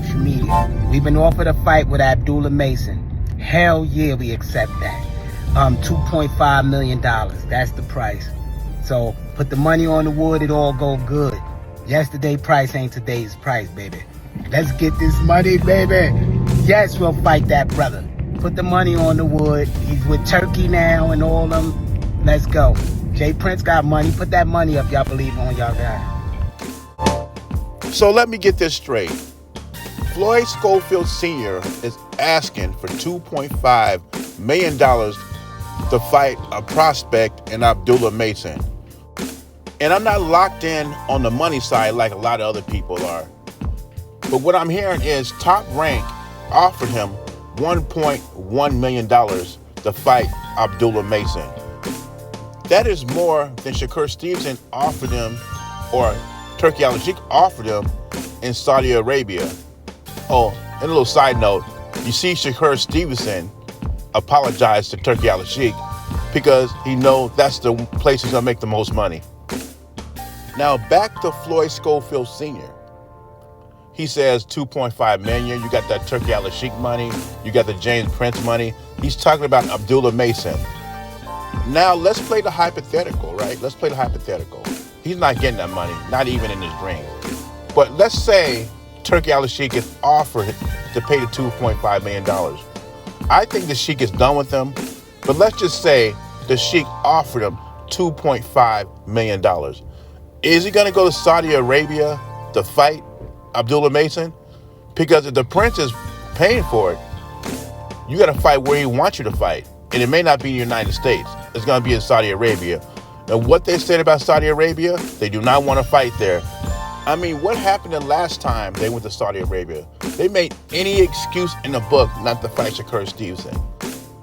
social media. We've been offered a fight with Abdullah Mason. Hell yeah, we accept that. $2.5 million. That's the price. So put the money on the wood, it all go good. Yesterday price ain't today's price, baby. Let's get this money, baby. Yes, we'll fight that brother. Put the money on the wood. He's with Turkey now and all them. Let's go. Jay Prince got money. Put that money up. Y'all believe on y'all guy. So let me get this straight. Floyd Schofield Sr. is asking for $2.5 million to fight a prospect in Abdullah Mason. And I'm not locked in on the money side like a lot of other people are. But what I'm hearing is Top Rank offered him $1.1 million to fight Abdullah Mason. That is more than Shakur Stevenson offered him, or Turki Al-Sheikh offered him in Saudi Arabia. Oh, and a little side note, you see Shakur Stevenson apologized to Turki Al-Sheikh because he knows that's the place he's going to make the most money. Now back to Floyd Schofield Sr. He says $2.5 million. You got that Turki Al-Sheikh money. You got the James Prince money. He's talking about Abdullah Mason. Now let's play the hypothetical, right? Let's play the hypothetical. He's not getting that money, not even in his dreams. But let's say Turki Al-Sheikh is offered to pay the $2.5 million. I think the Sheikh is done with him, but let's just say the Sheikh offered him $2.5 million. Is he going to go to Saudi Arabia to fight Abdullah Mason? Because if the prince is paying for it, you got to fight where he wants you to fight. And it may not be in the United States. It's going to be in Saudi Arabia. And what they said about Saudi Arabia, they do not want to fight there. I mean, what happened the last time they went to Saudi Arabia? They made any excuse in the book not to fight Shakur Stevenson.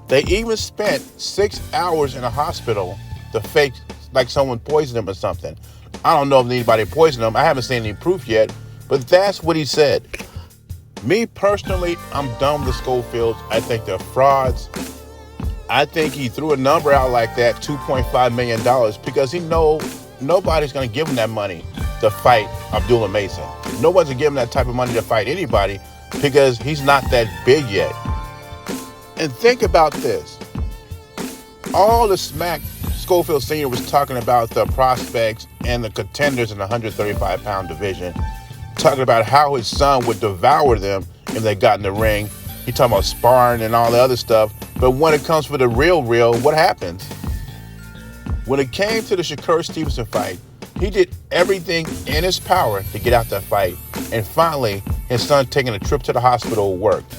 They even spent 6 hours in a hospital to fake like someone poisoned him or something. I don't know if anybody poisoned him. I haven't seen any proof yet, but that's what he said. Me personally, I'm done with the Schofields. I think they're frauds. I think he threw a number out like that, $2.5 million, because he knows nobody's going to give him that money to fight Abdullah Mason. No one's going to give him that type of money to fight anybody because he's not that big yet. And think about this. All the smack Schofield Sr. was talking about the prospects and the contenders in the 135-pound division, talking about how his son would devour them if they got in the ring. He talking about sparring and all the other stuff. But when it comes for the real, what happens? When it came to the Shakur Stevenson fight, he did everything in his power to get out that fight. And finally, his son taking a trip to the hospital worked.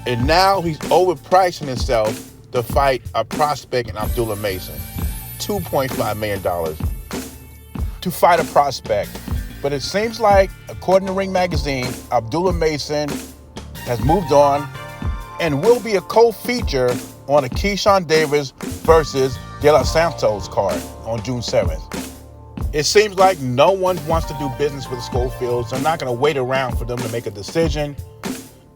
And now he's overpricing himself to fight a prospect in Abdullah Mason. $2.5 million to fight a prospect. But it seems like, according to Ring Magazine, Abdullah Mason has moved on and will be a co-feature on a Keyshawn Davis versus De La Santos card on June 7th. It seems like no one wants to do business with the Schofields. They're not going to wait around for them to make a decision.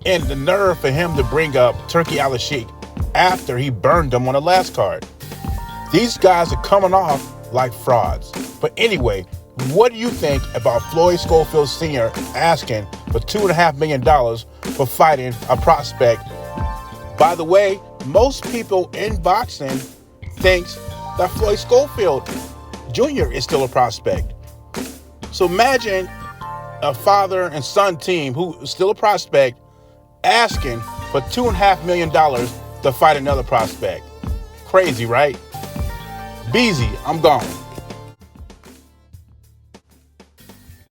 And the nerve for him to bring up Turki Al-Sheikh after he burned them on the last card. These guys are coming off like frauds. But anyway, what do you think about Floyd Schofield Sr. asking for $2.5 million for fighting a prospect? By the way, most people in boxing thinks that Floyd Schofield Jr. is still a prospect. So imagine a father and son team who is still a prospect asking for $2.5 million to fight another prospect. Crazy, right? Beezy, I'm gone.